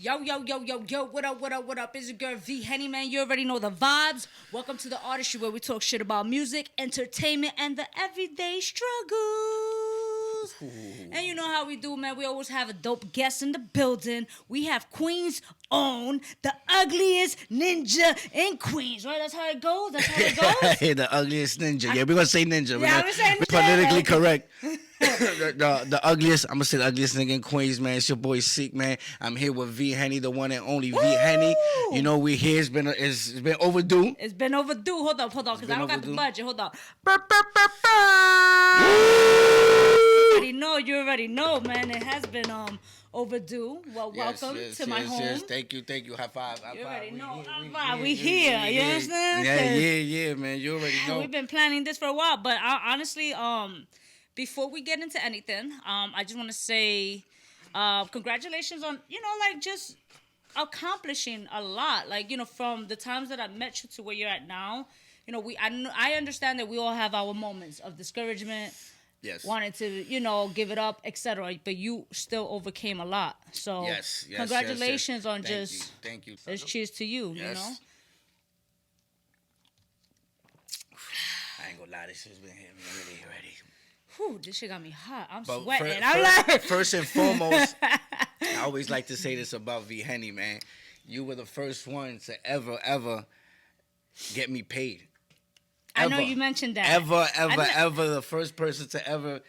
Yo, yo, yo, yo, yo, what up, what up, what up? It's your girl V-Henny, man. You already know the vibes. Welcome to the Artistry, where we talk shit about music, entertainment, and the everyday struggles. Ooh. And you know how we do, man. We always have a dope guest in the building. We have Queens' own, the ugliest ninja in Queens, right? That's how it goes? That's how it goes? Hey, the ugliest ninja. Yeah, we're going to say ninja. Yeah, we're saying ninja. We're politically correct. the ugliest, I'm gonna say the ugliest nigga in Queens, man. It's your boy SEEC, man. I'm here with V-Henny, the one and only V-Henny. You know we here. It's been overdue. It's been overdue. Hold up, because I don't got the budget. Hold up. You already know, man. It has been overdue. Well, welcome to my home. Yes, thank you. High five. You already know. We here. You understand? Yeah, man. You already know. We've been planning this for a while, but honestly, before we get into anything, I just want to say congratulations on, just accomplishing a lot. From the times that I met you to where you're at now, I understand that we all have our moments of discouragement, yes, wanting to, give it up, etc. But you still overcame a lot. So yes, congratulations on Thank you. Let's cheers to you, yes. I ain't gonna lie, this shit's been hitting me really already. Whew, this shit got me hot. I'm but sweating. First and foremost, I always like to say this about V-Henny, man. You were the first one to ever get me paid. I know you mentioned that. Ever. The first person to ever.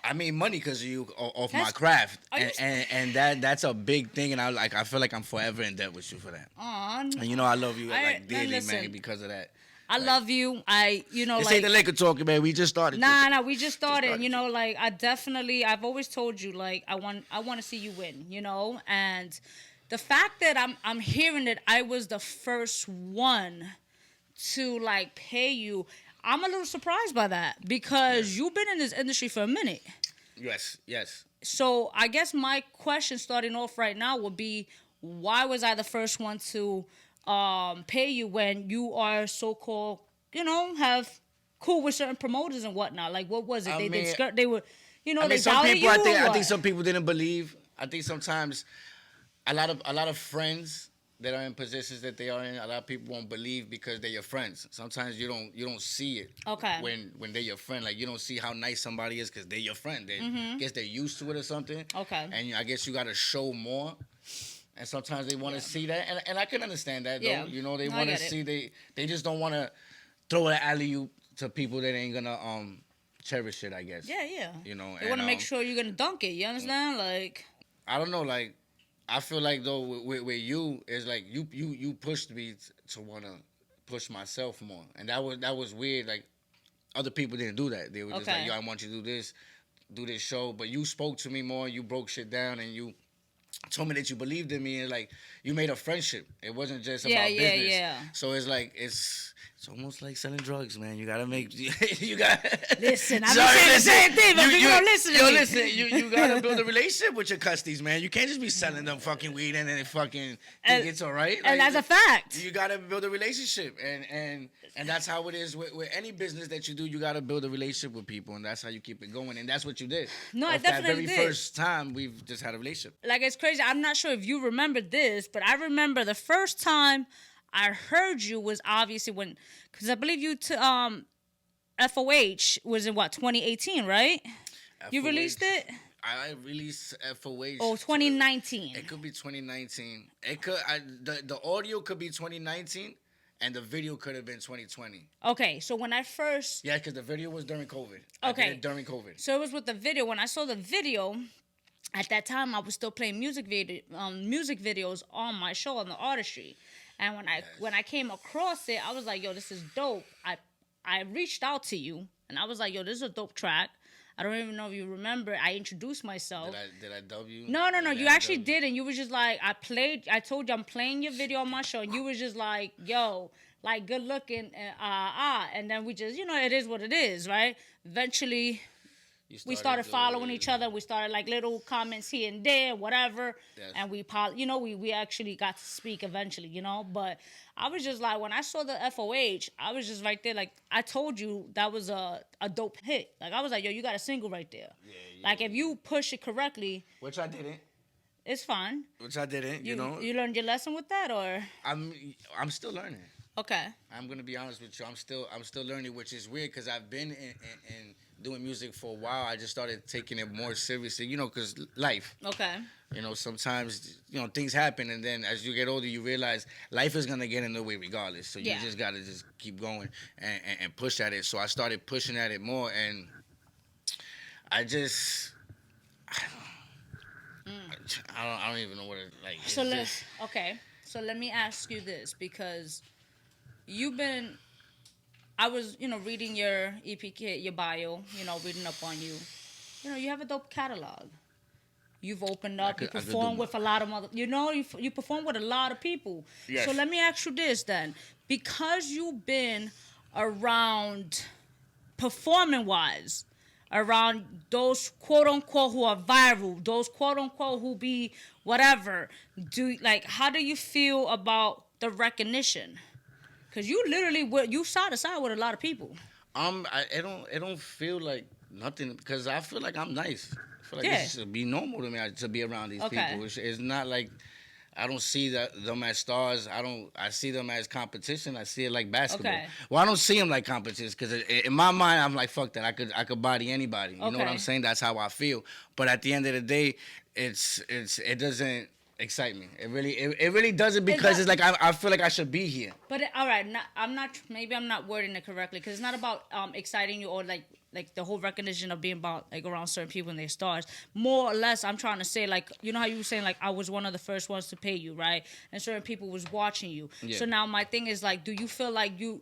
I made money because of you off my craft, and that's a big thing. And I feel like I'm forever in debt with you for that. And I love you dearly, man, because of that. I love you. This ain't the liquor talking, man. We just started. Nah, we just started. I've always told you, I want to see you win. And the fact that I'm hearing that I was the first one to pay you, I'm a little surprised by that because you've been in this industry for a minute. Yes. So I guess my question starting off right now would be, why was I the first one to pay you when you are so-called, have cool with certain promoters and whatnot? What was it? They were, they some doubted people, you. I think some people didn't believe. I think sometimes a lot of friends that are in positions that they are in, a lot of people won't believe because they're your friends. Sometimes you don't see it. Okay. When they're your friend, you don't see how nice somebody is because they're your friend. I guess they're used to it or something. Okay. And I guess you got to show more. And sometimes they want to see that, and I can understand that, though. Yeah. They want to see, they just don't want to throw an alley-oop to people that ain't gonna cherish it, I guess. Yeah. They want to make sure you're gonna dunk it. You understand? I don't know. I feel like though with you is you pushed me to want to push myself more, and that was weird. Other people didn't do that. They were just yo, I want you to do this show, but you spoke to me more. You broke shit down, and you told me that you believed in me, and you made a friendship. It wasn't just about business. Yeah. So it's almost like selling drugs, man. You gotta make you got listen. I'm saying the same thing, but people don't listen to me. Listen, you gotta build a relationship with your custies, man. You can't just be selling them fucking weed and then think it's all right. And that's a fact. You gotta build a relationship, and that's how it is with any business that you do. You gotta build a relationship with people, and that's how you keep it going. And that's what you did. No, I definitely did. That very first time we've just had a relationship. It's crazy. I'm not sure if you remember this, but I remember the first time I heard you was obviously because I believe you FOH was in 2018, right? FOH, you released it? I released FOH. Oh, 2019. It could be 2019. The audio could be 2019, and the video could have been 2020. Okay, so when I first... Yeah, because the video was during COVID. Okay. I did it during COVID. So it was with the video. When I saw the video... At that time, I was still playing music videos on my show on the Artistry, and when I came across it, I was like, "Yo, this is dope." I reached out to you, and I was like, "Yo, this is a dope track." I don't even know if you remember. I introduced myself. Did I dub you? No. You actually did, and you was just like, I told you I'm playing your video on my show, and you was just like, "Yo, good looking," and then we just, it is what it is, right? Eventually. We started following each other. We started little comments here and there, whatever. Yes. And we actually got to speak eventually, But I was just when I saw the FOH, I was just right there. I told you that was a dope hit. I was like, yo, you got a single right there. Yeah. If you push it correctly. Which I didn't. It's fine. which I didn't. You know, You learned your lesson with that, or I'm still learning. okay? I'm gonna be honest with you. I'm still learning, which is weird because I've been in doing music for a while. I just started taking it more seriously, you know, because life. Okay. You know, sometimes you know things happen, and then as you get older, you realize life is gonna get in the way regardless. So you just gotta just keep going and push at it. So I started pushing at it more, and I just I don't even know what it like. So okay. So let me ask you this, because you've been, I was, reading your EPK, your bio, reading up on you. You have a dope catalog. You've opened up. You perform with a lot of you perform with a lot of people. Yes. So let me ask you this then. Because you've been around, performing wise, around those quote unquote who are viral, those quote unquote who be whatever, how do you feel about the recognition? Because you literally, you side to side with a lot of people. It don't feel like nothing because I feel like I'm nice. I feel like it should be normal to me to be around these people. It's not like I don't see them as stars. I see them as competition. I see it like basketball. Okay. Well, I don't see them like competition because in my mind I'm like, fuck that. I could body anybody. You know what I'm saying? That's how I feel. But at the end of the day, it doesn't excite me. It really doesn't, because it's like I feel like I should be here. But all right, maybe I'm not wording it correctly, because it's not about exciting you or like the whole recognition of being about like around certain people and their stars. More or less, I'm trying to say, like, you know how you were saying like I was one of the first ones to pay you, right? And certain people was watching you. Yeah. So now my thing is like, do you feel like do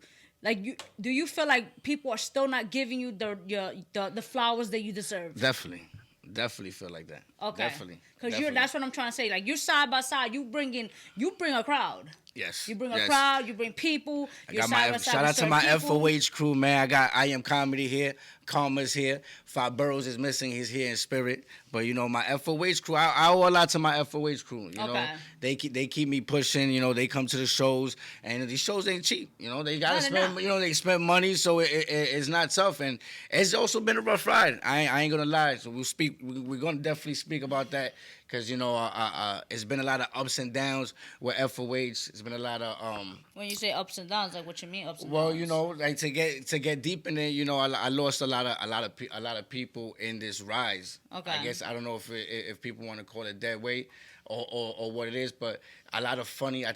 you feel like people are still not giving you the flowers that you deserve? Definitely feel like that. Okay. Definitely. Because that's what I'm trying to say. Like, you're side by side. You bring a crowd. Yes. You bring a crowd. You bring people. Shout out to my FOH crew, man. I got I Am Comedy here. Karma's here. Five Boroughs is missing. He's here in spirit. But my FOH crew, I owe a lot to my FOH crew. You know, they keep me pushing. They come to the shows, and these shows ain't cheap. They gotta spend. They spend money, so it's not tough. And it's also been a rough ride. I ain't gonna lie. So we're gonna definitely speak about that. Because, it's been a lot of ups and downs with FOH. It's been a lot of... When you say ups and downs, like what you mean ups and downs? Well, like to get deep in it, I lost a lot of people in this rise. Okay. I guess I don't know if people want to call it that way or what it is, but I've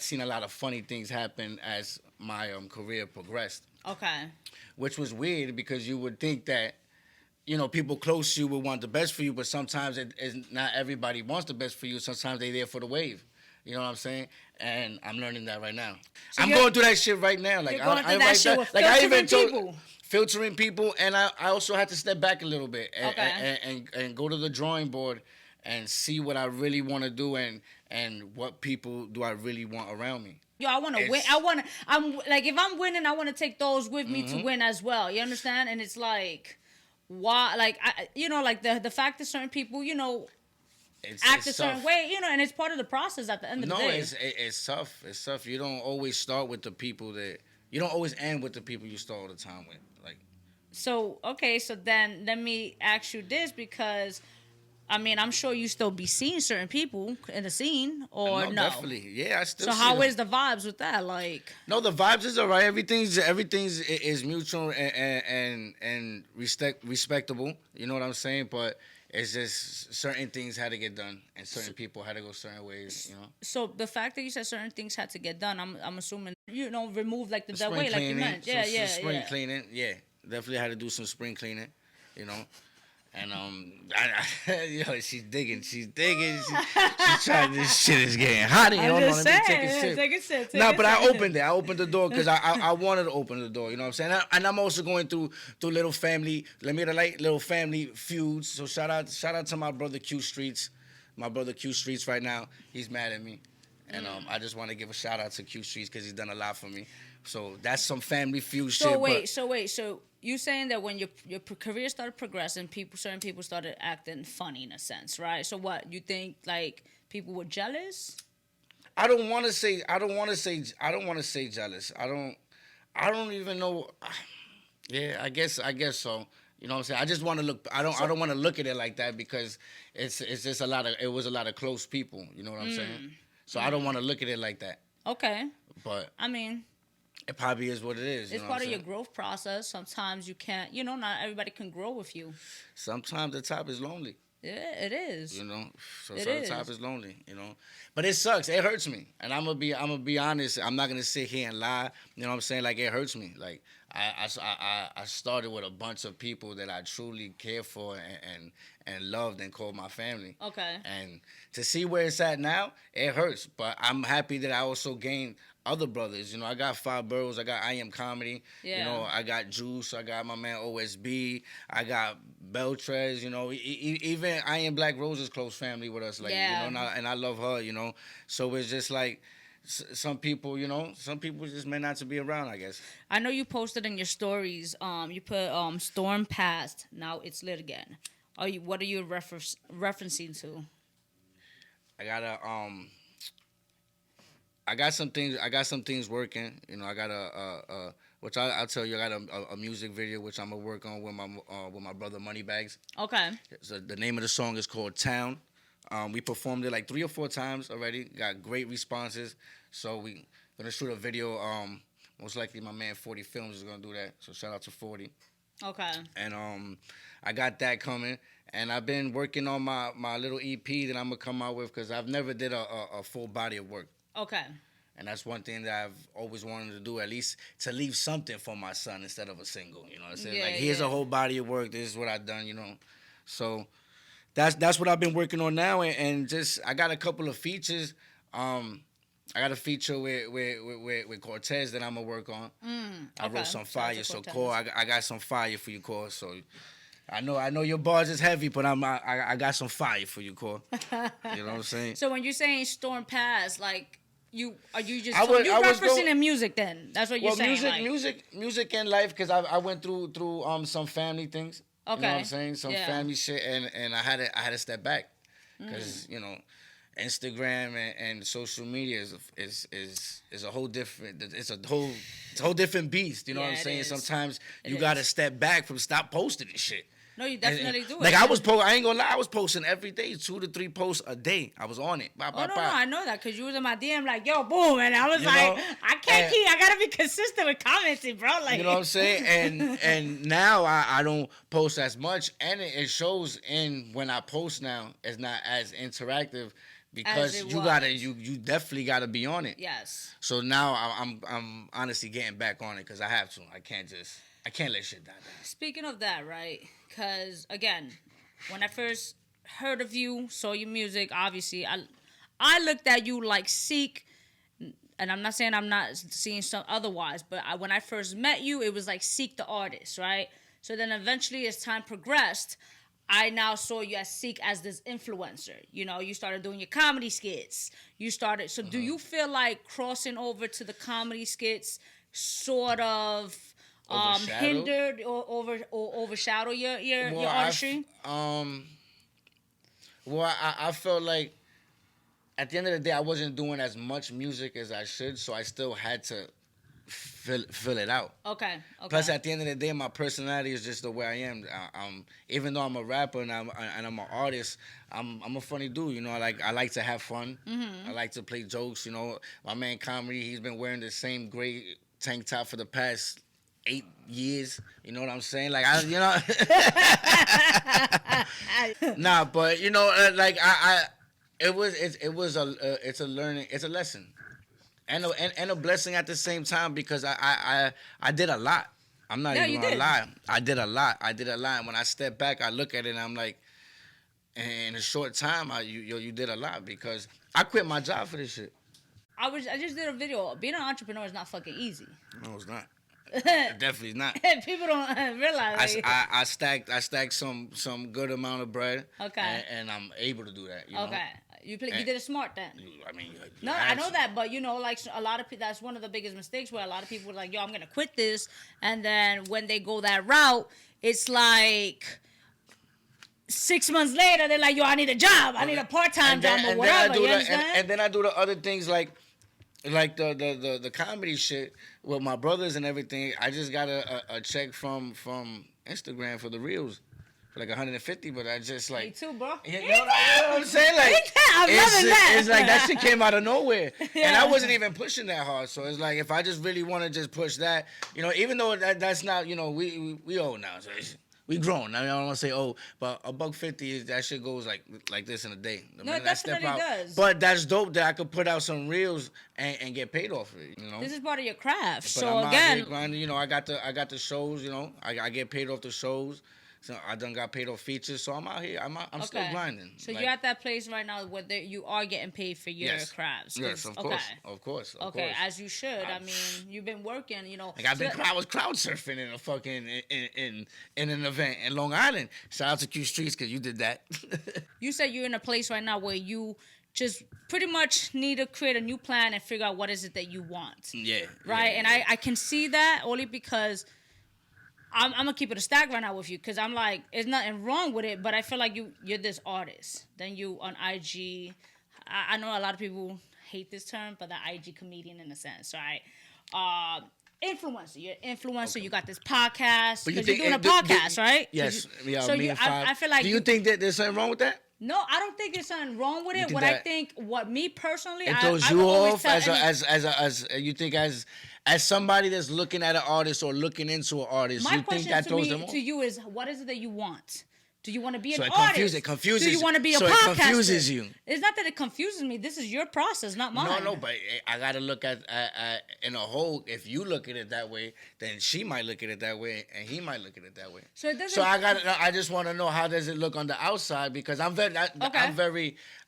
seen a lot of funny things happen as my career progressed. Okay. Which was weird because you would think that people close to you will want the best for you, but sometimes not everybody wants the best for you. Sometimes they're there for the wave. You know what I'm saying? And I'm learning that right now. So I'm going through that shit right now. Like I even told filtering people, and I also had to step back a little bit and go to the drawing board and see what I really want to do and what people do I really want around me. Yo, I want to win. I'm like, if I'm winning, I want to take those with me to win as well. You understand? And it's like, why, like, the fact that certain people, act a certain way, and it's part of the process at the end of the day. No, it's tough. It's tough. You don't always start with the people you don't always end with the people you start all the time with. Like, so then let me ask you this, because I'm sure you still be seeing certain people in the scene, or no? Definitely, yeah. I still. So how is the vibes with that? Like, no, the vibes is alright. Everything's is mutual and respectable. You know what I'm saying? But it's just certain things had to get done, and certain people had to go certain ways. So the fact that you said certain things had to get done, I'm assuming remove like the dead weight, like you meant. Yeah, spring cleaning. Yeah, definitely had to do some spring cleaning. And she's digging. She's trying. This shit is getting hot. I'm just saying. Take a sip. But I opened it. I opened the door because I wanted to open the door. You know what I'm saying? And I'm also going through little family. Let me little family feuds. So shout out to my brother Q Streets. My brother Q Streets right now. He's mad at me, and I just want to give a shout out to Q Streets because he's done a lot for me. So that's some family feud shit. So you saying that when your career started progressing, certain people started acting funny in a sense, right? So what, you think like people were jealous? I don't want to say jealous. I don't even know. Yeah, I guess so. You know what I'm saying? I just want to look. I don't want to look at it like that because it's just a lot of. It was a lot of close people. You know what I'm saying? So I don't want to look at it like that. Okay. But I mean, it probably is what it is. It's part of your growth process. Sometimes you can't. Not everybody can grow with you. Sometimes the top is lonely. Yeah, it is. So the top is lonely. But it sucks. It hurts me, and I'm gonna be honest. I'm not gonna sit here and lie. You know what I'm saying? Like it hurts me. Like I started with a bunch of people that I truly care for and loved and called my family. Okay. And to see where it's at now, it hurts. But I'm happy that I also gained other brothers. I got 5 Boroughs. I got I Am Comedy. Yeah. I got Juice. I got my man OSB. I got Beltrez. Even I Am Black Rose is close family with us. Like, and I love her. So it's just like some people, some people just meant not to be around, I guess. I know you posted in your stories. You put storm past. Now it's lit again. What are you referencing to? I got some things working. I got which I'll tell you. I got a music video which I'm gonna work on with my brother Moneybags. Okay. So the name of the song is called Town. We performed it like 3 or 4 times already. Got great responses. So we gonna shoot a video. Most likely my man 40 Films is gonna do that. So shout out to 40. Okay. And I got that coming. And I've been working on my little EP that I'm gonna come out with because I've never did a full body of work. Okay. And that's one thing that I've always wanted to do, at least to leave something for my son instead of a single. You know what I'm saying? Like, here's a whole body of work. This is what I've done, So that's what I've been working on now. And just, I got a couple of features. I got a feature with Cortez that I'm going to work on. I wrote some fire. So, Cor, I got some fire for you, Cor. So, I know your bars is heavy, but I got some fire for you, Cor. You know what I'm saying? So, when you're saying storm past, like, you're referencing in music then? That's what you're saying? Music and life, because I went through some family things. Okay. You know what I'm saying? Some family shit, and I had to step back because Instagram and social media is a whole different. It's a whole different beast. You know what I'm saying? Sometimes you gotta step back from stop posting and shit. No, you definitely do. Like I ain't gonna lie, I was posting every day, 2 to 3 posts a day. I was on it. No, I know that because you was in my DM like, yo, boom, and I was I gotta be consistent with commenting, bro. Like, you know what I'm saying? And now I don't post as much, and it shows in when I post now. It's not as interactive because you definitely gotta be on it. Yes. So now I'm honestly getting back on it because I have to. I can't let shit die. Speaking of that, right? Because, again, when I first heard of you, saw your music, obviously, I looked at you like SEEC, and I'm not saying I'm not seeing some otherwise, but when I first met you, it was like SEEC the artist, right? So then eventually, as time progressed, I now saw you as SEEC as this influencer. You started doing your comedy skits. So do you feel like crossing over to the comedy skits sort of... hindered or overshadow your artistry? I felt like at the end of the day, I wasn't doing as much music as I should, so I still had to fill it out. Okay. Plus, at the end of the day, my personality is just the way I am. Even though I'm a rapper and I'm an artist, I'm a funny dude. I like to have fun. Mm-hmm. I like to play jokes. My man Comedy, he's been wearing the same gray tank top for the past 8 years, you know what I'm saying? Like nah, but it's a learning, it's a lesson, and a blessing at the same time because I did a lot. I'm not even gonna lie. I did a lot. And when I step back, I look at it and I'm like, in a short time, you did a lot because I quit my job for this shit. I just did a video. Being an entrepreneur is not fucking easy. No, it's not. Definitely not. People don't realize. I stacked some good amount of bread. Okay. And I'm able to do that. Okay. You did it smart then. I mean. No, I know that, but like a lot of people, that's one of the biggest mistakes where a lot of people are like, yo, I'm gonna quit this, and then when they go that route, it's like 6 months later they're like, yo, I need a job, I need a part-time job or whatever. And then I do the other things like the comedy shit with my brothers and everything. I just got a check from Instagram for the reels. For like 150, but I just like. Me too, bro. You know what I'm saying? Like, I'm loving that. It's like that shit came out of nowhere, Yeah. and I wasn't even pushing that hard. So it's like if I just really want to just push that, even though that's not, we old now, so we grown. I mean, I don't want to say old, but $150 that shit goes like this in a day. No, it definitely does. But that's dope that I could put out some reels and get paid off of it. This is part of your craft. But so I'm again, out here grinding, I got the shows. I get paid off the shows. So I done got paid off features, so I'm out here. I'm still grinding. So you're at that place right now where you are getting paid for your crafts. Yes, of course. Okay, as you should. I mean, you've been working. Like I was crowd surfing in a fucking in an event in Long Island. Shout out to Q Streets because you did that. You said you're in a place right now where you just pretty much need to create a new plan and figure out what is it that you want. Yeah. Right, yeah. and I can see that only because. I'm gonna keep it a stack right now with you because I'm like, there's nothing wrong with it, but I feel like you're this artist. Then you on IG. I know a lot of people hate this term, but the IG comedian in a sense, right? Influencer. You're an influencer. Okay. You got this podcast because you're doing a podcast, right? Yes. So I feel like. Do you think that there's something wrong with that? No, I don't think there's something wrong with it. What me personally, it throws you off as you think as somebody that's looking at an artist or looking into an artist. My you think that throws them off? to you is, what is it that you want? Do you want to be an artist? It confuses. Do you want to be a podcaster? So it confuses you. It's not that it confuses me. This is your process, not mine. No, but I got to look at in a whole. If you look at it that way, then she might look at it that way, and he might look at it that way. So it doesn't. So I just want to know, how does it look on the outside, because I'm creative.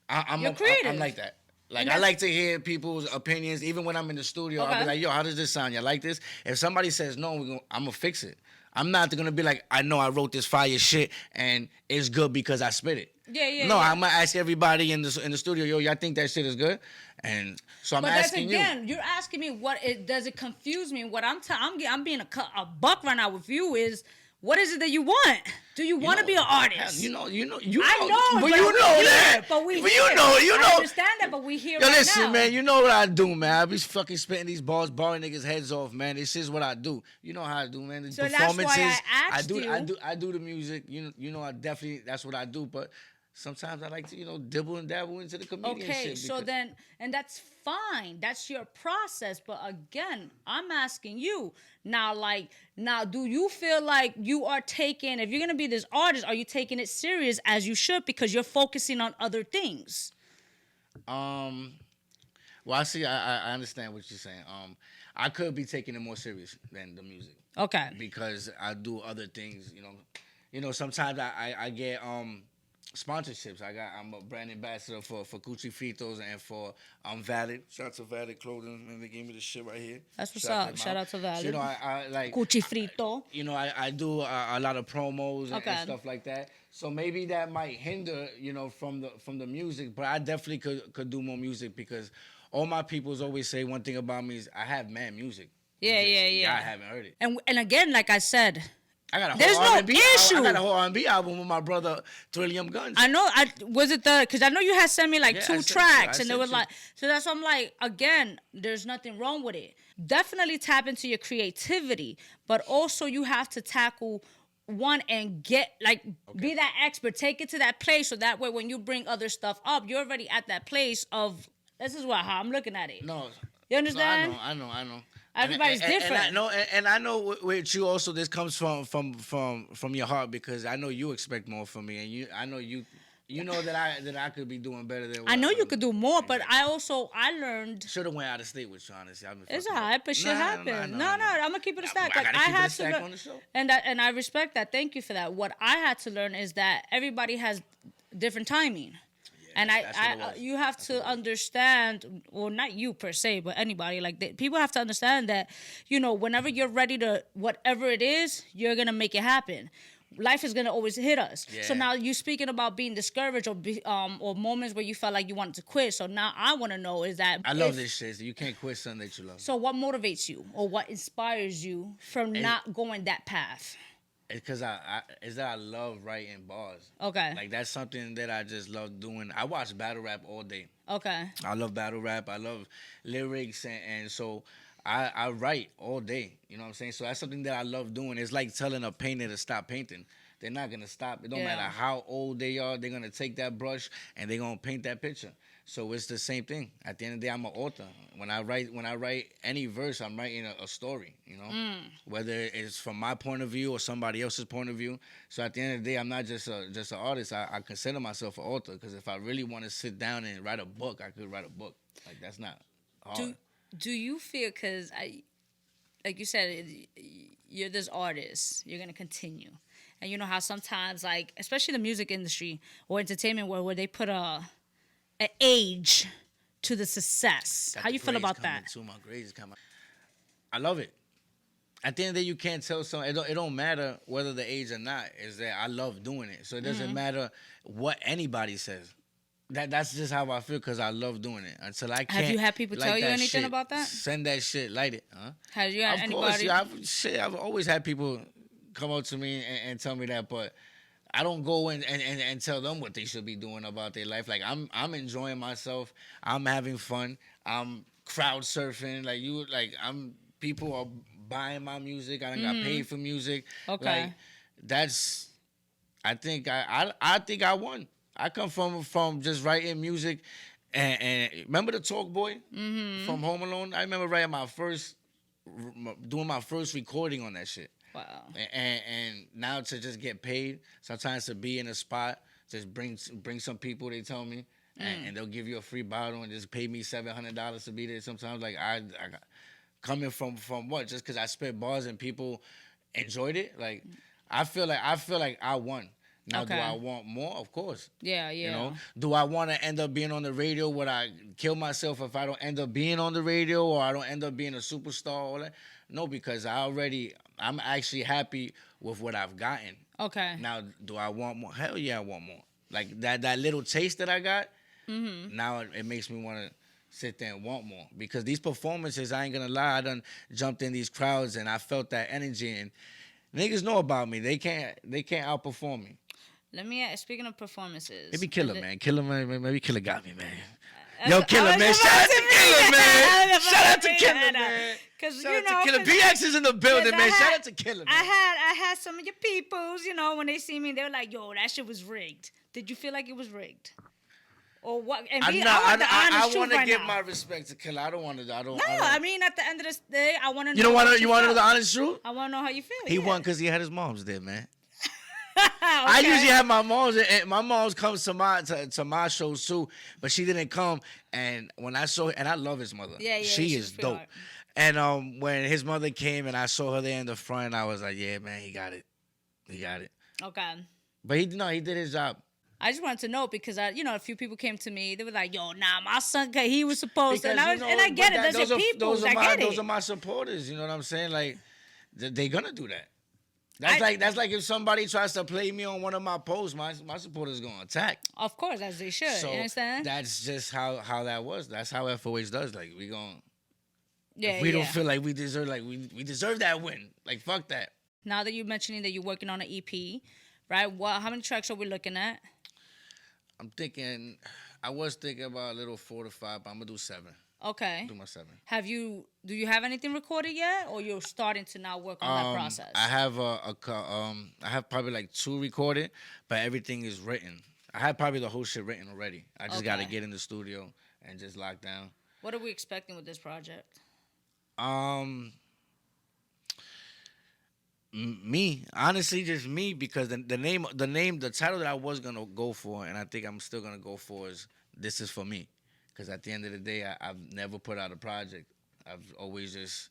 I'm like that. Like, I like to hear people's opinions. Even when I'm in the studio, I'll be like, yo, how does this sound? You like this? If somebody says no, I'm going to fix it. I'm not going to be like, I know I wrote this fire shit and it's good because I spit it. Yeah. No, I'm going to ask everybody in the studio, yo, y'all think that shit is good? And so I'm asking you. But again, you're asking me does it confuse me? What I'm being a buck right now with you is, what is it that you want? Do you want to be an artist? I know, but you know that. I understand that, but we hear Yo, right listen, now. man, you know what I do, man. I be fucking spitting these balls, barring niggas' heads off, man. This is what I do. You know how I do, man. The so performances. That's why I asked you. I do the music. You know, I definitely, that's what I do. But sometimes I like to, dibble and dabble into the comedian shit. Okay, so then, and that's fine. That's your process. But again, I'm asking you now, do you feel like you are taking, if you're going to be this artist, are you taking it serious as you should because you're focusing on other things? Well, I see, I understand what you're saying. I could be taking it more serious than the music. Okay. Because I do other things, sometimes I get, sponsorships. I'm a brand ambassador for Gucci Fritos and for Valid. Shout out to Valid Clothing, and they gave me this shit right here. That's what's up. Shout out to Valid. So, I like Gucci Frito. I do a lot of promos and stuff like that. So maybe that might hinder, from the music. But I definitely could do more music because all my peoples always say one thing about me is I have mad music. Yeah. I haven't heard it. And again, like I said. I got a whole There's R&B no issue. I got a whole R&B album with my brother Trillium Guns. I know. Because I know you had sent me two tracks, and it was like, so that's why I'm like, again, there's nothing wrong with it. Definitely tap into your creativity, but also you have to tackle one and be that expert, take it to that place, so that way when you bring other stuff up, you're already at that place of, this is how I'm looking at it. No, you understand? No, I know. Everybody's different. And I know with you also, this comes from your heart, because I know you expect more from me, and I know you know that I could be doing better than. I know you could do more, but I learned. Should have went out of state with you, honestly. It's alright, but shit happened. No, I'm gonna keep it a stack. I had to learn on the show. And I respect that. Thank you for that. What I had to learn is that everybody has different timing. And you have to understand, well, not you per se, but anybody, people have to understand that, whenever you're ready to, whatever it is, you're going to make it happen. Life is going to always hit us. Yeah. So now you're speaking about being discouraged or moments where you felt like you wanted to quit. So now I want to know is that. I love this shit. So you can't quit something that you love. So what motivates you or what inspires you from not going that path? It's because I love writing bars. Okay. Like, that's something that I just love doing. I watch battle rap all day. Okay. I love battle rap. I love lyrics. And so I write all day. You know what I'm saying? So that's something that I love doing. It's like telling a painter to stop painting. They're not gonna stop. It don't matter how old they are. They're gonna take that brush and they're gonna paint that picture. So it's the same thing. At the end of the day, I'm an author. When I write any verse, I'm writing a story. You know, whether it's from my point of view or somebody else's point of view. So at the end of the day, I'm not just an artist. I consider myself an author because if I really want to sit down and write a book, I could write a book. Like that's not hard. Do you feel, because like you said, you're this artist, you're gonna continue, and you know how sometimes, like especially the music industry or entertainment world, where they put an age to the success. How you feel about that? My grades coming. I love it. At the end of the day, you can't tell someone. It don't matter whether the age or not. Is that I love doing it, so it doesn't matter what anybody says. That's just how I feel because I love doing it. Until I can't. Have you had people tell you anything about that? Send that shit, light it, huh? Have you had anybody? Of course, I've always had people come up to me and tell me that, but I don't go and tell them what they should be doing about their life. Like I'm enjoying myself. I'm having fun. I'm crowd surfing. People are buying my music. I done got paid for music. Okay. Like I think I won. I come from just writing music, and remember the Talk Boy from Home Alone? I remember doing my first recording on that shit. Wow. And now to just get paid, sometimes to be in a spot, just bring some people. They tell me, and they'll give you a free bottle and just pay me $700 to be there. Sometimes like I coming from what? Just because I spit bars and people enjoyed it. Like I feel like I won. Now, do I want more? Of course. Yeah. You know, do I want to end up being on the radio? Would I kill myself if I don't end up being on the radio or I don't end up being a superstar? All that? No, because I'm actually happy with what I've gotten. Okay. Now, do I want more? Hell yeah, I want more. Like that little taste that I got, now it makes me want to sit there and want more. Because these performances, I ain't going to lie, I done jumped in these crowds and I felt that energy. And niggas know about me. They can't outperform me. Let me ask, speaking of performances. Maybe Killer, man. Maybe Killer got me, man. Yo, Killer, man. Shout out to Killer, man. Shout out to Killer, man. Because, shout out to Killer. BX is in the building, man. Shout out to Killer, man. I had some of your peoples, when they see me, they were like, yo, that shit was rigged. Did you feel like it was rigged? Or what? And I want to give my respect to Killer. I don't want to. I mean, at the end of the day, I want to know. You want to know the honest truth? I want to know how you feel. He won because he had his moms there, man. I usually have my moms, and my moms comes to my shows too, but she didn't come. And when I saw her, and I love his mother, she is dope. And when his mother came and I saw her there in the front, I was like, yeah, man, he got it. Okay. But he did his job. I just wanted to know because a few people came to me. They were like, "Yo, nah, my son, he was supposed to." And I get it. Those are people. Those are my supporters. You know what I'm saying? Like, they're gonna do that. That's like if somebody tries to play me on one of my posts, my supporters gonna attack. Of course, as they should. So you understand? That's just how that was. That's how FOH does. Like we gonna. Yeah. If we don't feel like we deserve, we deserve that win. Like fuck that. Now that you're mentioning that you're working on an EP, right? How many tracks are we looking at? I was thinking about a little 4 to 5, but I'm gonna do 7. Okay. Do my 7. Do you have anything recorded yet, or you're starting to now work on that process? I have I have probably like 2 recorded, but everything is written. I have probably the whole shit written already. I just gotta get in the studio and just lock down. What are we expecting with this project? Me, honestly, just me, because the title that I was gonna go for, and I think I'm still gonna go for, is "This Is For Me," because at the end of the day, I've never put out a project. I've always just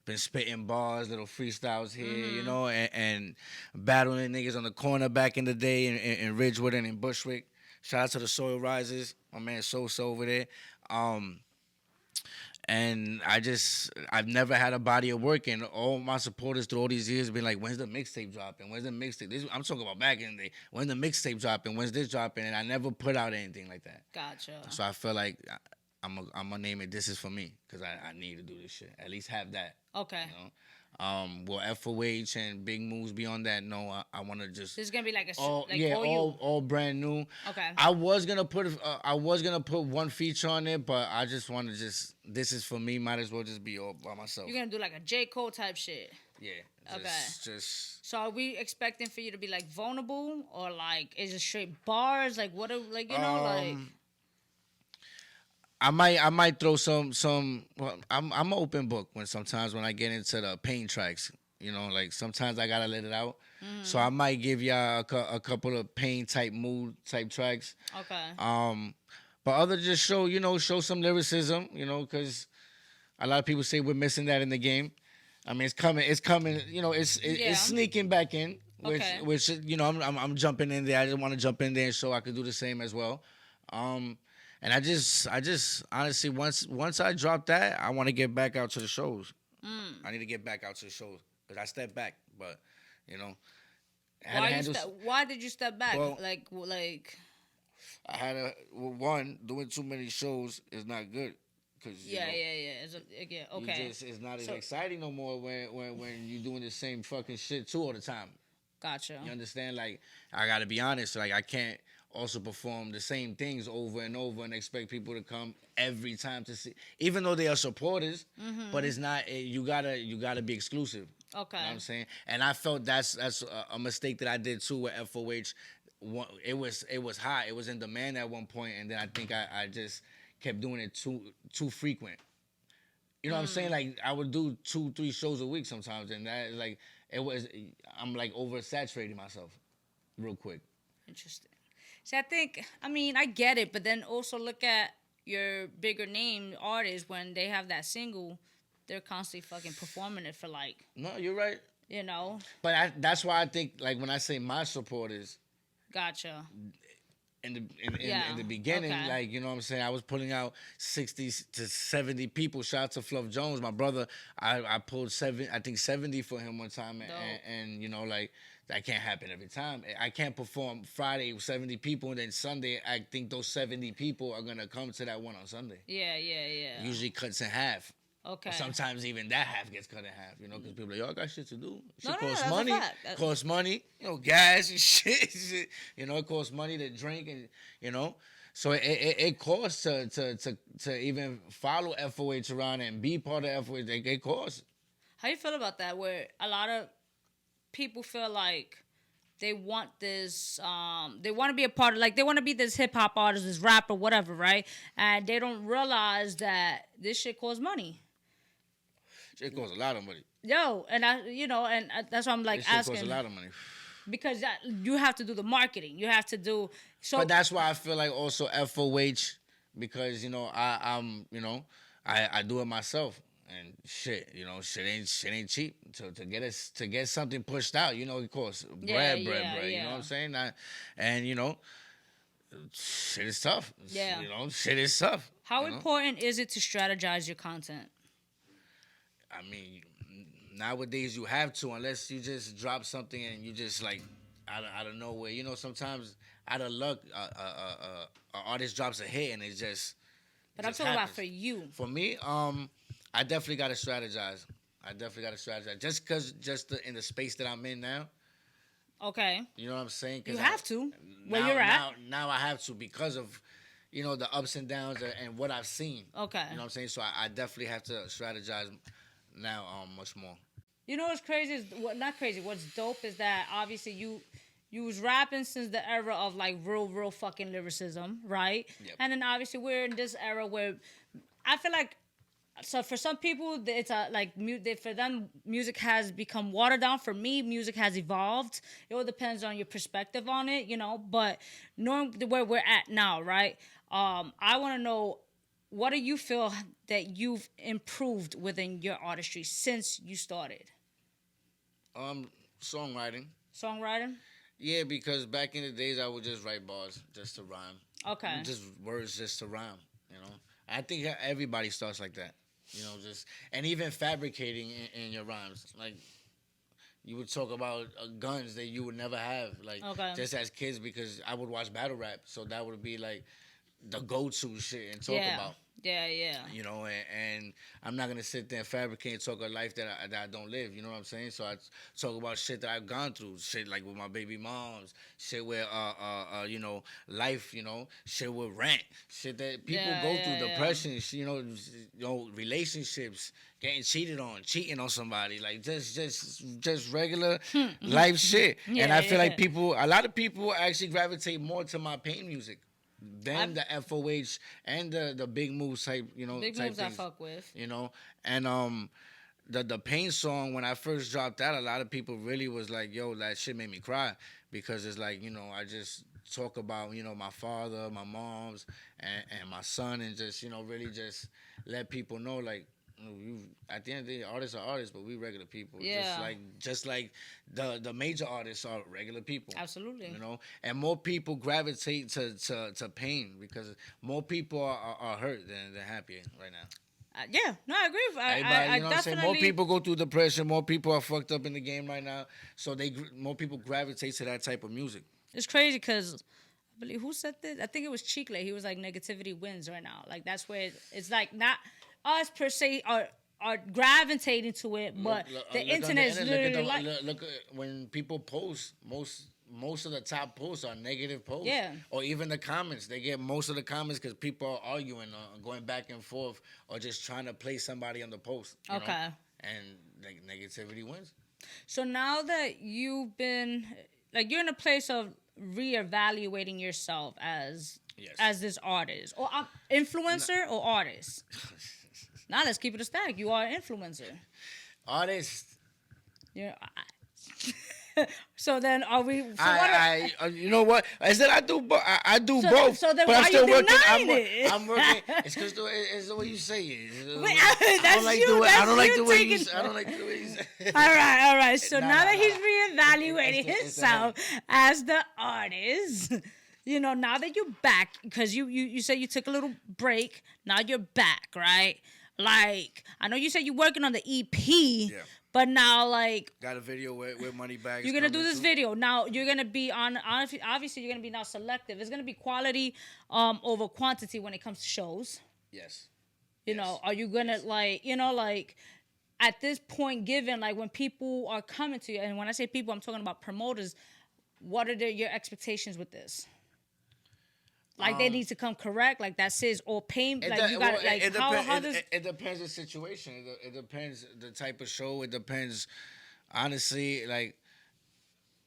been spitting bars, little freestyles here, and battling niggas on the corner back in the day in Ridgewood and in Bushwick. Shout out to the Soil Risers, my man Sosa over there. And I've never had a body of work, and all my supporters through all these years have been like, when's the mixtape dropping? When's the mixtape? I'm talking about back in the day. When's the mixtape dropping? When's this dropping? And I never put out anything like that. Gotcha. So I feel like I'm gonna name it "This Is For Me" because I need to do this shit. At least have that. Okay. Will FOH and big moves be on that? No, I want to just This is gonna be like a all like yeah, all you. all brand new. Okay. I was gonna put one feature on it, but I just want to this is for me. Might as well just be all by myself. You're gonna do like a J. Cole type shit. Yeah. Okay. Just. So are we expecting for you to be like vulnerable, or like is it straight bars? Like what? Like you know, like. I might throw some. Well, I'm an open book sometimes when I get into the pain tracks. You know, like sometimes I gotta let it out. So I might give y'all a couple of pain type mood type tracks. Okay. But other just show some lyricism. You know, because a lot of people say we're missing that in the game. I mean, it's coming. You know, it's sneaking back in. Which I'm jumping in there. I just want to jump in there so I could do the same as well. And I just honestly once I drop that, I want to get back out to the shows. I need to get back out to the shows because I stepped back, but you know, Why did you step back? Well, like I had doing too many shows is not good. Cause yeah. Okay. It's not as exciting no more when you're doing the same fucking shit too all the time. Gotcha. You understand? Like I gotta be honest. Like I can't also perform the same things over and over and expect people to come every time to see, even though they are supporters. But it's not. You gotta be exclusive. Okay. You know what I'm saying? And I felt that's a mistake that I did too with FOH. It was hot. It was in demand at one point, and then I think I just kept doing it too frequent. You know what I'm saying? Like I would do 2-3 shows a week sometimes, and that like I'm like oversaturating myself real quick. Interesting. See, I get it, but then also look at your bigger name artists when they have that single, they're constantly fucking performing it for like. No, you're right. You know. But that's why I think like when I say my supporters. Gotcha. In the beginning, okay. Like, you know what I'm saying, I was pulling out 60 to 70 people. Shout out to Fluff Jones, my brother. I pulled 70 for him one time, and you know, like that can't happen every time. I can't perform Friday with 70 people, and then Sunday I think those 70 people are gonna come to that one on Sunday. Yeah. Usually cuts in half. Okay. Sometimes even that half gets cut in half, you know, because people are like, yo, I got shit to do. Shit costs money. Costs money, you know, gas and shit. You know, it costs money to drink and, you know. So it costs to even follow FOH around and be part of FOH. It costs. How you feel about that? Where a lot of people feel like they want this, they want to be a part of, like, they want to be this hip hop artist, this rapper, whatever, right? And they don't realize that this shit costs money. It costs a lot of money. Yo, and that's why I'm like asking. It costs a lot of money. Because you have to do the marketing. You have to do so. But that's why I feel like also FOH, because you know I do it myself, and shit, you know, shit ain't cheap to get something pushed out. You know, it costs bread. You know what I'm saying? And you know, shit is tough. Yeah. You know, shit is tough. How important is it to strategize your content? I mean, nowadays you have to, unless you just drop something and you just like out of nowhere. You know, sometimes out of luck, an artist drops a hit and it just. But I'm talking about for you. For me, I definitely got to strategize. Just in the space that I'm in now. Okay. You know what I'm saying? You have to. Where you're at. Now I have to because of, you know, the ups and downs and what I've seen. Okay. You know what I'm saying? So I definitely have to strategize now much more. You know what's crazy not crazy. What's dope is that obviously you was rapping since the era of like real fucking lyricism, right? Yep. And then obviously we're in this era where I feel like, so for some people it's for them music has become watered down. For me, music has evolved. It all depends on your perspective on it, you know. But knowing where we're at now, right? I want to know, what do you feel that you've improved within your artistry since you started? Songwriting. Songwriting? Yeah, because back in the days I would just write bars just to rhyme. Okay. Just words just to rhyme, you know. I think everybody starts like that, you know, and even fabricating in your rhymes. Like, you would talk about guns that you would never have, like, just as kids, because I would watch battle rap, so that would be like the go-to shit and talk about. Yeah. You know, and I'm not gonna sit there and fabricate and talk a life that I don't live. You know what I'm saying? So I talk about shit that I've gone through, shit like with my baby moms, shit where you know, life, you know, shit with rent, shit that people go through, depression, you know, relationships, getting cheated on, cheating on somebody, like just regular life shit. And I feel like a lot of people actually gravitate more to my pain music than the FOH and the big moves type, you know, Big type moves things, I fuck with. you know, and the pain song when I first dropped that, a lot of people really was like, yo, that shit made me cry because it's like, you know, I just talk about, you know, my father, my mom's, and my son, and just, you know, really just let people know like, you, at the end of the day, artists are artists, but we regular people. Yeah. Just like the major artists are regular people. Absolutely. You know, and more people gravitate to pain because more people are hurt than happy right now. Yeah, no, I agree. Everybody, I you know what I'm saying? More definitely. people go through depression. More people are fucked up in the game right now. So more people gravitate to that type of music. It's crazy because I believe who said this? I think it was Chicle. He was like, negativity wins right now. Like that's where it's like not us per se are gravitating to it, but the internet is literally like. Look at when people post most of the top posts are negative posts. Yeah. Or even the comments. They get most of the comments because people are arguing or going back and forth or just trying to play somebody on the post. You know? And like, negativity wins. So now that you've been, like, you're in a place of reevaluating yourself as this artist or influencer or artist. Now let's keep it a stack. You are an influencer. Artist. Yeah. So then, are we? So you know what? I said I do. I do both. So then, but why I'm still you working. denying it? I'm working. It's because it's the way you say it. I don't like the way you say it. All right. So now that he's reevaluating himself as the artist, you know, now that you're back, because you said you took a little break. Now you're back, right? Like, I know you said you're working on the EP. Yeah. But now, like... Got a video with Money Bags. You're going to do this video. Now, you're going to be on... Obviously, you're going to be now selective. It's going to be quality over quantity when it comes to shows. Yes. You know, are you going to, like... You know, like... At this point, given, like, when people are coming to you... And when I say people, I'm talking about promoters. What are your expectations with this? Like, they need to come correct, like that's his or pain. Like you got like how does it depends the situation. It depends the type of show. It depends, honestly, like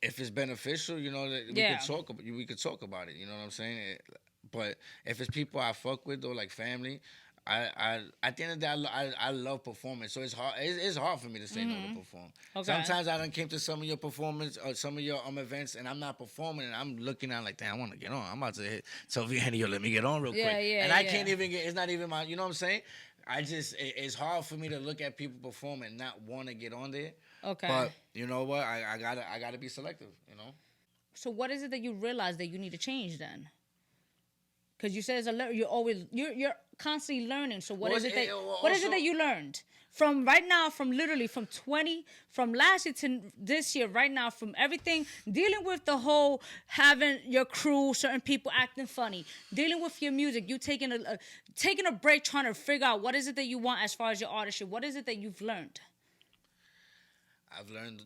if it's beneficial, you know, that we could talk about it. You know what I'm saying? But if it's people I fuck with or like family, I at the end of the day, I love performing, so it's hard. It's hard for me to say no to perform. Okay. Sometimes I done came to some of your performance or some of your events, and I'm not performing, and I'm looking at like, damn, I want to get on. I'm about to hit. So V-Henny, yo, let me get on real quick. And I can't even get. It's not even my. You know what I'm saying? It's hard for me to look at people perform and not want to get on there. Okay. But you know what? I gotta be selective. You know. So what is it that you realize that you need to change then? Because you said you're constantly learning. So what is it that you learned from right now, from last year to this year, right now, from everything, dealing with the whole having your crew, certain people acting funny, dealing with your music, you taking a break, trying to figure out what is it that you want as far as your artistry. What is it that you've learned? I've learned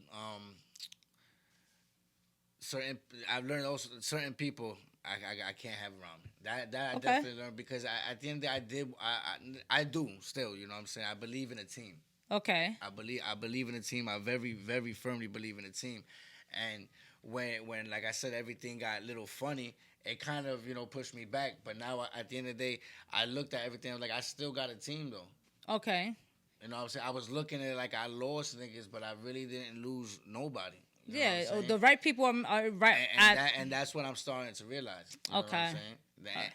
also certain people I can't have around me. That I definitely learned because at the end of the day, I do still, you know what I'm saying? I believe in a team. Okay. I believe in a team. I very, very firmly believe in a team. And when like I said, everything got a little funny, it kind of, you know, pushed me back. But now at the end of the day, I looked at everything, I was like, I still got a team though. Okay. You know what I'm saying? I was looking at it like I lost niggas, but I really didn't lose nobody. You know the right people are right, and that's what I'm starting to realize. You know what I'm saying?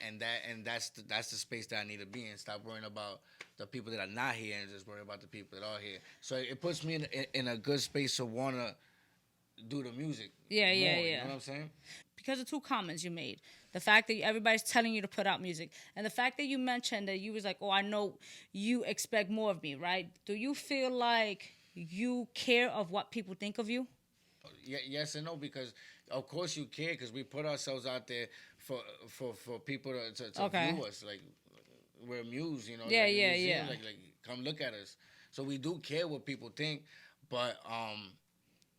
And that's the space that I need to be in. Stop worrying about the people that are not here and just worry about the people that are here. So it puts me in a good space to wanna do the music. You know what I'm saying? Because of two comments you made. The fact that everybody's telling you to put out music. And the fact that you mentioned that you was like, oh, I know you expect more of me, right? Do you feel like you care of what people think of you? Yes and no, because of course you care, because we put ourselves out there for people to view us. Like, we're amused, you know. Yeah, like, yeah, museum, yeah. like come look at us. So we do care what people think, but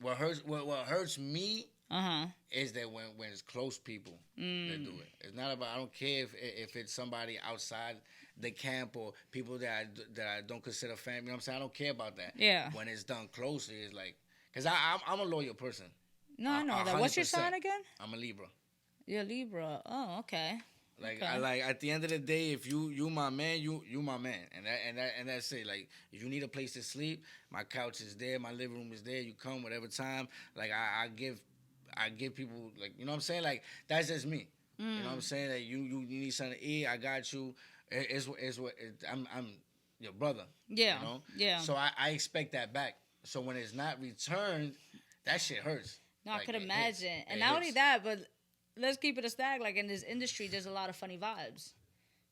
what hurts me Uh-huh. is that when it's close people that do it. It's not about, I don't care if it's somebody outside the camp or people that I don't consider family. You know what I'm saying? I don't care about that. Yeah. When it's done closely, it's like, because I'm a loyal person. No, I know that. What's your sign again? I'm a Libra. You're Libra. Oh, okay. Like Okay. I like at the end of the day, if you my man, you my man, and that's it. Like if you need a place to sleep, my couch is there, my living room is there. You come whatever time. Like I give people, like, you know what I'm saying. Like that's just me. You know what I'm saying. Like you need something to eat, I got you. I'm your brother. Yeah. You know. Yeah. So I expect that back. So when it's not returned, that shit hurts. No, Like, I could it imagine. hits. And It not only hits. that, but let's keep it a stack. Like in this industry, there's a lot of funny vibes.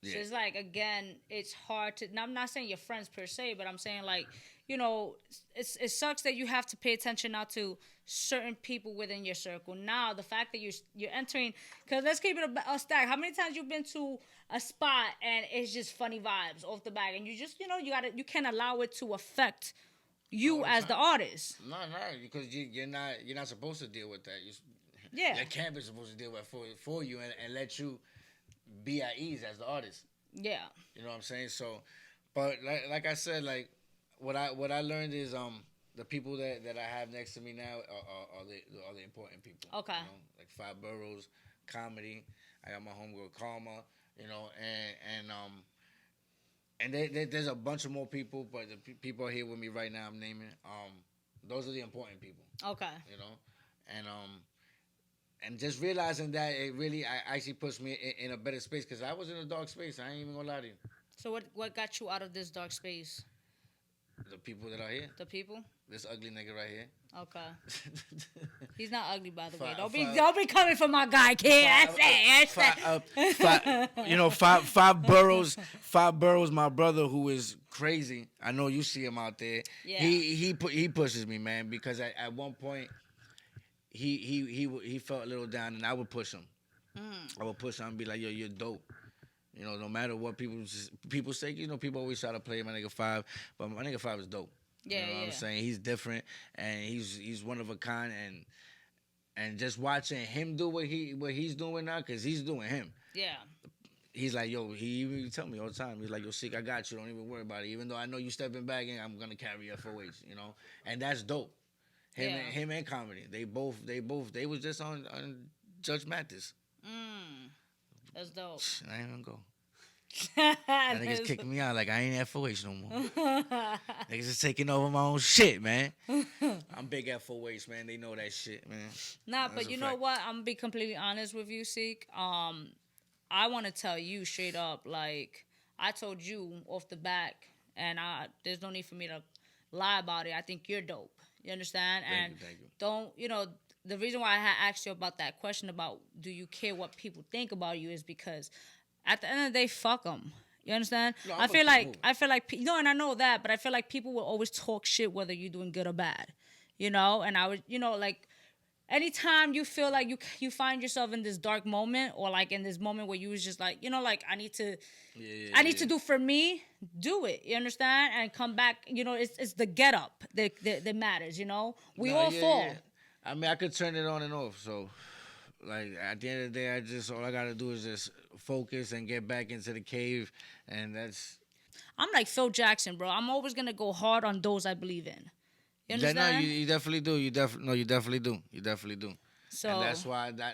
Yeah. So it's like, again, it's hard to. Now, I'm not saying your friends per se, but I'm saying, like, you know, it sucks that you have to pay attention now to certain people within your circle. Now, the fact that you're entering, because let's keep it a stack. How many times you've been to a spot and it's just funny vibes off the back, and you just, you can't allow it to affect you as the artist. No, because you're not supposed to deal with that. Yeah. Your camp is supposed to deal with for you and let you be at ease as the artist. Yeah. You know what I'm saying? So, but like I said, like what I learned is the people that I have next to me now are the important people. Okay. You know? Like Five Boroughs, comedy. I got my homegirl Karma. You know, and there's a bunch of more people, but the people are here with me right now. I'm naming. Those are the important people. Okay. You know, and just realizing that it really actually puts me in a better space, because I was in a dark space. I ain't even gonna lie to you. So what got you out of this dark space? The people that are here. The people? This ugly nigga right here. Okay. He's not ugly, by the way. Five- Don't be coming for my guy, kid. Five Boroughs, my brother, who is crazy. I know you see him out there. Yeah. He pushes me, man, because at one point he felt a little down, and I would push him. I would push him and be like, yo, you're dope. You know, no matter what people say, you know, people always try to play my nigga Five, but my nigga Five is dope. Yeah, you know what I'm saying? He's different, and he's one of a kind, and just watching him do what he's doing now, because he's doing him. Yeah. He's like, yo, he even tell me all the time. He's like, yo, SEEC, I got you. Don't even worry about it. Even though I know you stepping back in, I'm gonna carry you FOH, you know? And that's dope. Him and comedy. They was just on Judge Mathis. That's dope. I ain't gonna go. That niggas kicking me out like I ain't FOH no more. Niggas is taking over my own shit, man. I'm big FOH, man. They know that shit, man. Nah, That's but a you know fact. what? I'm gonna be completely honest with you, SEEC. I want to tell you straight up, like I told you off the back, and there's no need for me to lie about it. I think you're dope. You understand? Thank you. Don't, the reason why I had asked you about that question about do you care what people think about you is because at the end of the day, fuck them. You understand? No, I feel like, and I know that, but I feel like people will always talk shit whether you're doing good or bad, and I would, like, anytime you feel like you find yourself in this dark moment, or like in this moment where you was just like, like I need to do for me, do it. You understand? And come back. It's the get up that matters. We all fall. Yeah. I mean, I could turn it on and off. So, like at the end of the day, all I gotta do is just focus and get back into the cave, and that's. I'm like Phil Jackson, bro. I'm always gonna go hard on those I believe in. You understand? No, you definitely do. You definitely do. You definitely do. So and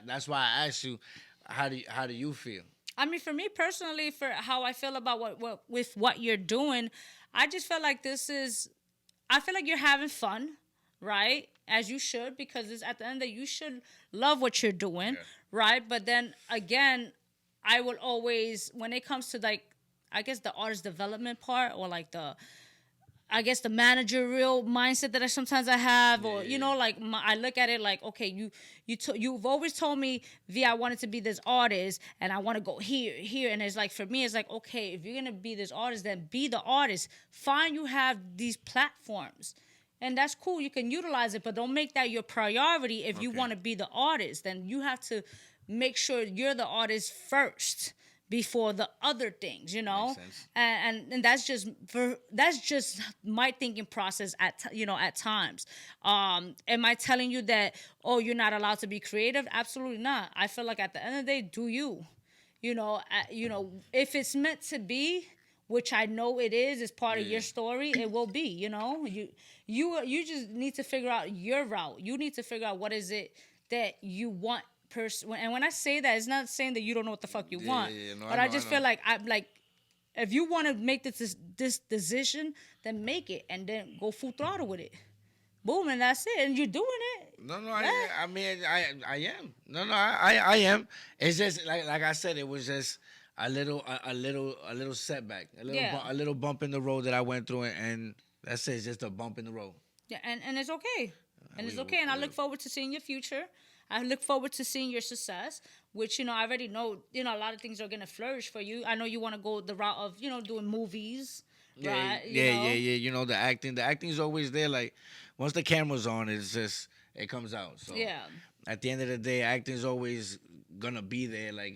that's why I asked you, how do you feel? I mean, for me personally, for how I feel about what you're doing, I just feel like I feel like you're having fun, right? As you should, because it's at the end that you should love what you're doing, right? But then again, I will always, when it comes to like, I guess the artist development part, or like the managerial mindset that sometimes I have, or like I look at it like, okay, you've always told me, V, I wanted to be this artist, and I want to go here, and it's like, for me, it's like, okay, if you're gonna be this artist, then be the artist. Fine, you have these platforms, and that's cool. You can utilize it, but don't make that your priority. If you want to be the artist, then you have to make sure you're the artist first. before the other things, you know. Makes sense. And that's just my thinking process at times. Am I telling you that, oh, you're not allowed to be creative? Absolutely not. I feel like at the end of the day, do you, if it's meant to be, which I know it is part of your story, it will be, you just need to figure out your route. You need to figure out what is it that you want. And when I say that, it's not saying that you don't know what the fuck you want, no, but I just feel like if you want to make this decision, then make it and then go full throttle with it. Boom, and that's it. And you're doing it. No, I mean, I am. No, I am. It's just like I said, it was just a little setback, a little bump in the road that I went through, and that's it. It's just a bump in the road. Yeah, and it's okay, and it's okay. And I look forward to seeing your future. I look forward to seeing your success, which, I already know, a lot of things are going to flourish for you. I know you want to go the route of, doing movies, right? Yeah. The acting is always there. Like, once the camera's on, it comes out. So at the end of the day, acting is always going to be there. Like,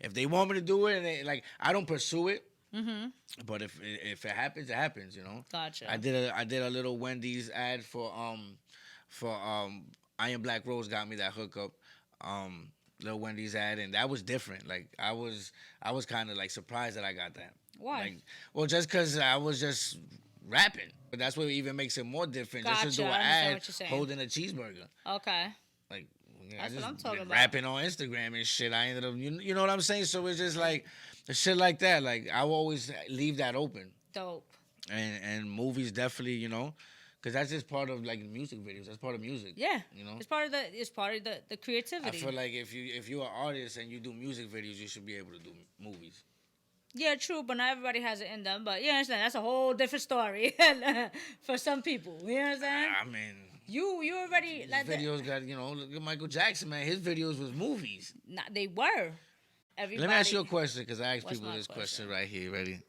if they want me to do it, and I don't pursue it. Mm-hmm. But if it happens, it happens, Gotcha. I did a little Wendy's ad for Iron Black Rose got me that hookup, little Wendy's ad, and that was different. Like I was kind of like surprised that I got that. Why? Just because I was just rapping, but that's what even makes it more different. Gotcha. Just to do an ad holding a cheeseburger. Okay. Like that's what I'm talking about. Rapping on Instagram and shit. I ended up, you know what I'm saying? So it's just like the shit like that. Like I will always leave that open. Dope. And movies definitely, because that's just part of like music videos. That's part of music. Yeah. It's part of the creativity. I feel like if you're an artist and you do music videos, you should be able to do movies. Yeah, true, but not everybody has it in them. But you understand, that's a whole different story for some people. You understand? I mean, you already like videos got look at Michael Jackson, man. His videos was movies. Nah, they were. Everybody. Let me ask you a question, because I ask people this question right here. Ready?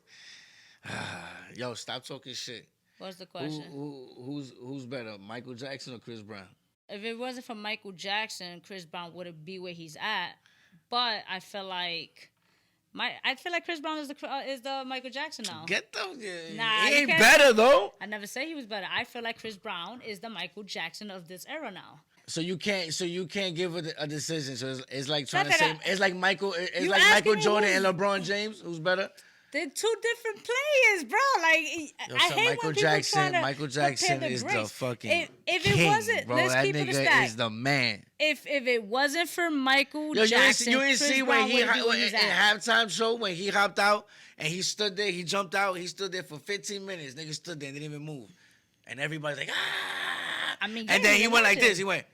Yo, stop talking shit. What's the question? Who's better, Michael Jackson or Chris Brown? If it wasn't for Michael Jackson, Chris Brown wouldn't be where he's at. But I feel like Chris Brown is the Michael Jackson now. Get them. Nah, he ain't better though. I never say he was better. I feel like Chris Brown is the Michael Jackson of this era now. So you can't give a decision. So it's like trying to say it's like Michael Jordan and LeBron James. Who's better? They're two different players, bro. Like I hate when people trying to Michael Jackson is the fucking if king, it wasn't, bro. let's That keep it a nigga stack. is the man. If it wasn't for Michael Jackson, you didn't see when he in at. halftime show when he hopped out and he stood there, he jumped out, he stood there for 15 minutes. Nigga stood there and didn't even move, and everybody's like ah. I mean, and then he went like this. He went.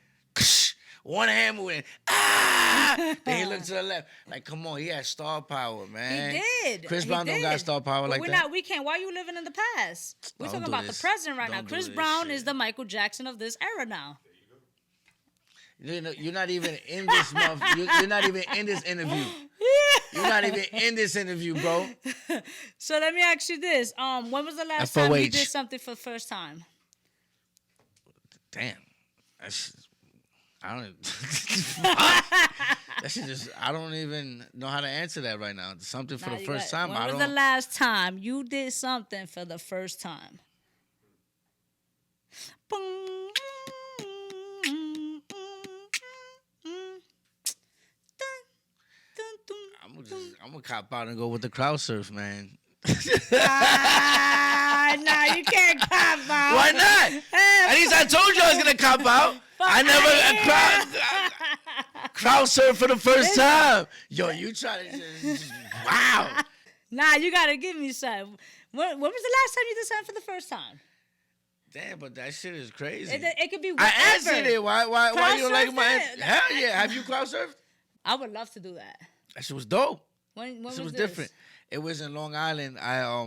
One hand moving, ah! Then he looked to the left. Like, come on, he had star power, man. He did. Chris Brown don't got star power but like that. We can't. Why are you living in the past? We're talking about the present right now. Chris Brown is the Michael Jackson of this era now. You're not even in this month. You're not even in this interview. You're not even in this interview, bro. So let me ask you this: when was the last time you did something for the first time? Damn, I don't. That shit just. I don't even know how to answer that right now. Something for the first time. When was the last time you did something for the first time? I'm gonna cop out and go with the crowd surf, man. Nah, you can't cop out. Why not? At least I told you I was gonna cop out. I never crowd surf for the first time. Yo, you try to just wow. Nah, you gotta give me some. When was the last time you did something for the first time? Damn, but that shit is crazy. It could be whatever. I answered it. Why you don't like my answer? Hell yeah. Have you crowd surfed? I would love to do that. That shit was dope. When was this? Different. It was in Long Island. I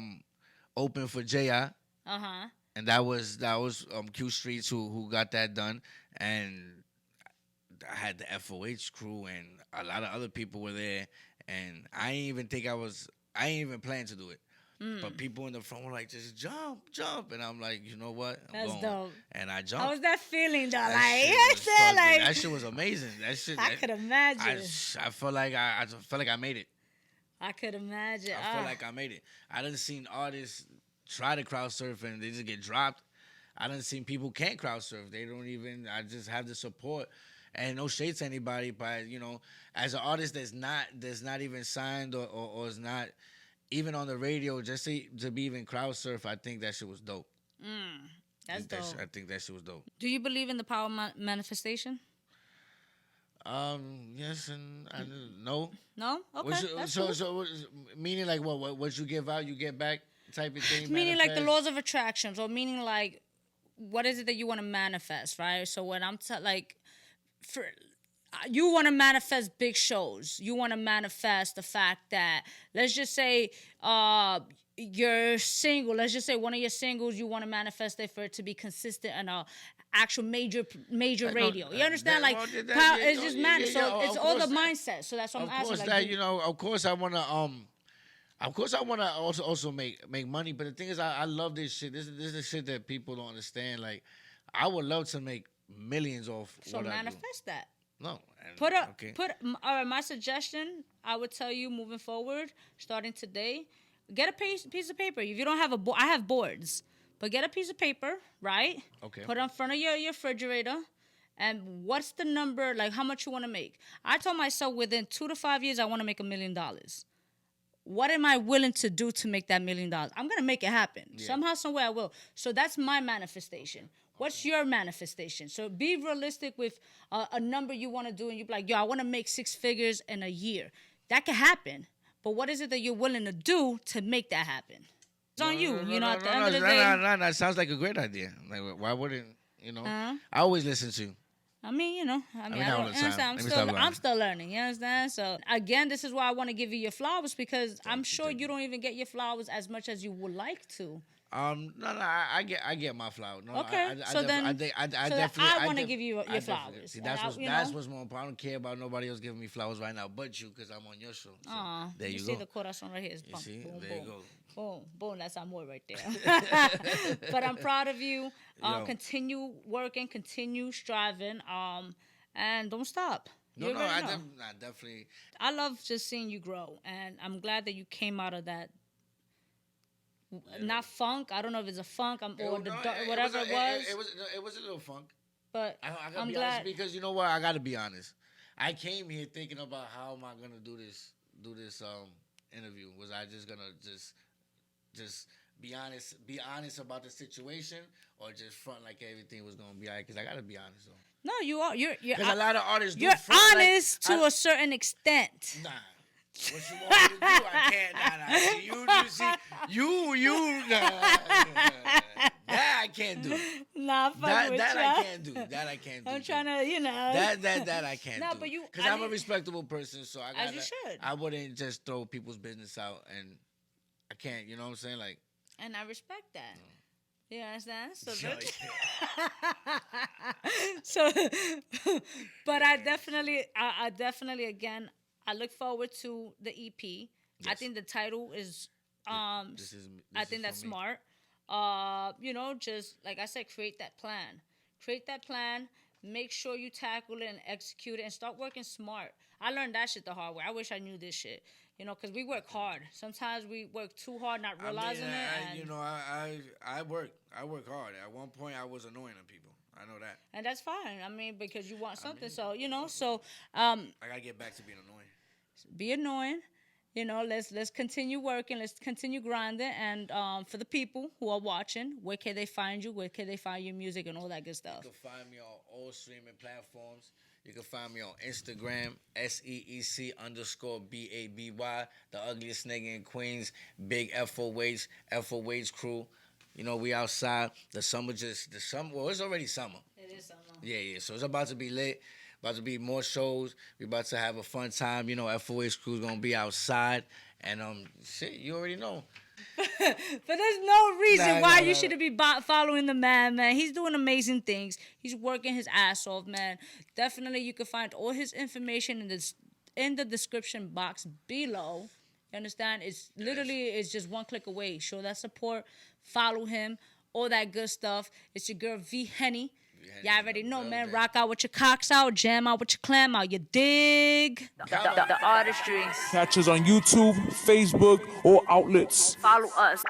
opened for J.I. Uh-huh. And that was Q Streets who got that done. And I had the FOH crew and a lot of other people were there. And I ain't even plan to do it. But people in the front were like, just jump. And I'm like, you know what? I'm That's going. dope. And I jumped. How was that feeling, though? That shit was amazing. That shit. I could imagine. I felt like I made it. I could imagine. I feel like I made it. I done seen artists try to crowd surf and they just get dropped. I done seen people can't crowd surf. They don't even. I just have the support. And no shade to anybody, but as an artist that's not even signed or is not even on the radio, just to be even crowd surf, I think that shit was dope. That's dope. I think that shit was dope. Do you believe in the power of manifestation? Yes and no. No? Okay. So meaning like what you give out, you get back type of thing. Meaning like the laws of attraction, or meaning like what is it that you want to manifest, right? So when I'm you want to manifest big shows. You want to manifest the fact that, let's just say, your single. Let's just say one of your singles. You want to manifest it for it to be consistent and actual major radio. You understand? It's just man. So it's all the mindset. So that's what I'm asking. Of course I wanna also make money. But the thing is, I love this shit. This is the shit that people don't understand. Like, I would love to make millions off. So manifest that. No. All right, my suggestion, I would tell you moving forward, starting today, get a piece of paper. If you don't have I have boards, but get a piece of paper, right? Okay. Put it in front of your refrigerator, and what's the number, like how much you want to make. I told myself within 2 to 5 years, I want to make $1 million. What am I willing to do to make that $1 million? I'm going to make it happen. Yeah. Somehow, somewhere I will. So that's my manifestation. What's your manifestation? So be realistic with a number you want to do, and you're like, I want to make 6 figures in a year. That can happen. But what is it that you're willing to do to make that happen? It's on you. At the end of the day. No, that sounds like a great idea. Like, why wouldn't, I always listen to you. I don't understand. I'm still learning. You understand? So again, this is why I want to give you your flowers, because I'm sure you don't even get your flowers as much as you would like to. I get my flowers. No, okay, I want to give you your flowers. See, that's what's more important. I don't care about nobody else giving me flowers right now, but you, because I'm on your show. So there you go. See the corazón right here is pumped. See, boom, there boom. you go. Boom, boom. That's amor right there. But I'm proud of you. Continue working, continue striving, and don't stop. No, definitely. I love just seeing you grow, and I'm glad that you came out of that. Not funk. I don't know if it's a funk whatever it was. It was a little funk. But I'm glad, because you know what? I got to be honest. I came here thinking about how am I gonna do this interview. Was I just gonna just be honest about the situation, or just front like everything was gonna be alright? Because I got to be honest though. No, you are. You're. Because a lot of artists do. You're front honest to a certain extent. Nah. What you want me to do? I can't. Nah. That I can't do. That I can't do. That I can't do. I'm trying to, That I can't do. But you, because I'm a respectable person, so I gotta. As you should. I wouldn't just throw people's business out, and I can't. You know what I'm saying? Like. And I respect that. You understand? But I definitely, again, I look forward to the EP. Yes. I think the title is, I think that's smart. Just like I said, create that plan. Make sure you tackle it and execute it, and start working smart. I learned that shit the hard way. I wish I knew this shit. Because we work hard. Sometimes we work too hard, not realizing it. I work hard. At one point, I was annoying to people. I know that. And that's fine. Because you want something. I gotta get back to being annoying. Be annoying. Let's continue working. Let's continue grinding. And for the people who are watching, where can they find you? Where can they find your music and all that good stuff? You can find me on all streaming platforms. You can find me on Instagram, SEEC _BABY, the ugliest nigga in Queens, big FOH crew. We outside. It's already summer. It is summer. Yeah. So it's about to be lit. About to be more shows. We about to have a fun time. FOH crew's gonna be outside. And shit, you already know. But there's no reason why you shouldn't be following the man. He's doing amazing things. He's working his ass off, man. Definitely, you can find all his information in the description box below. You understand? It's just one click away. Show that support. Follow him. All that good stuff. It's your girl V-Henny. Y'all already know, man. Rock out with your cocks out, jam out with your clam out. You dig? The Artistry. Catch us on YouTube, Facebook, or outlets. Follow us.